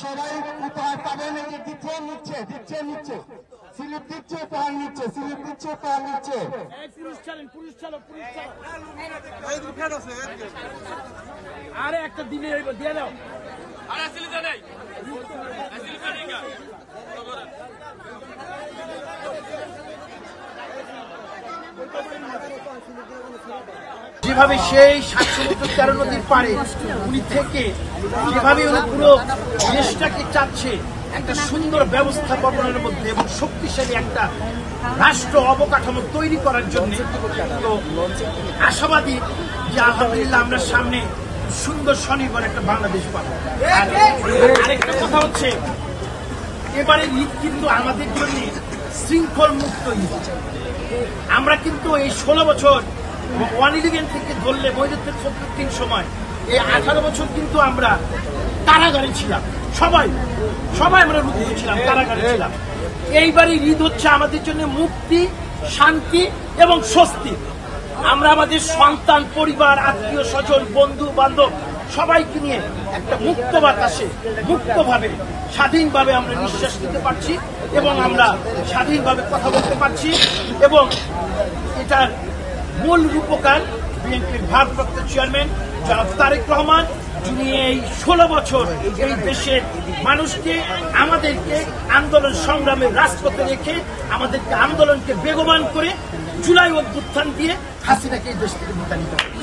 সবাই উপহার পাবেন। এই যে নিচ্ছে স্লিপ দিচ্ছে, উপহার নিচ্ছে, স্লিপ দিচ্ছে, উপহার নিচ্ছে। আরে একটা দিলে দিয়ে দাও। যেভাবে সেই 713 নদীর পারে উনি থেকে যেভাবে উনি পুরো দেশটাকে চাচ্ছে একটা সুন্দর ব্যবস্থাপনার মধ্যে এবং শক্তিশালী একটা রাষ্ট্র অবকাঠামো তৈরি করার জন্য, তো আশাবাদী যে আলহামদুলিল্লাহ আমরা সামনে সুন্দর স্বনির্ভর একটা বাংলাদেশ পাবো। আরেকটা কথা হচ্ছে, এবারে ঈদ কিন্তু আমাদের জন্য শৃঙ্খল মুক্ত ঈদ। আমরা কিন্তু এই 16 বছর 111 থেকে ধরলে বৈরত্বের 70 সময় এই 18 বছর কিন্তু আমরা কারাগারে ছিলাম। সবাই আমরা রুদ্ধ ছিলাম, কারাগারে ছিলাম। এইবারের ঈদ হচ্ছে আমাদের জন্য মুক্তি, শান্তি এবং স্বস্তি। আমরা আমাদের সন্তান, পরিবার, আত্মীয় স্বজন, বন্ধু বান্ধব সবাইকে নিয়ে একটা মুক্ত বাতাসে মুক্তভাবে স্বাধীনভাবে আমরা নিঃশ্বাস নিতে পারছি এবং আমরা স্বাধীনভাবে কথা বলতে পারছি। এবং এটার মূল রূপকার বিএনপির ভারপ্রাপ্ত চেয়ারম্যান জনাব তারেক রহমান, যিনি এই 16 বছর এই দেশের মানুষকে, আমাদেরকে আন্দোলন সংগ্রামের রাজপথে রেখে আমাদেরকে আন্দোলনকে বেগবান করে জুলাই অভ্যুত্থান দিয়ে হাসিনাকে এই দেশ থেকে বিতাড়িত করে।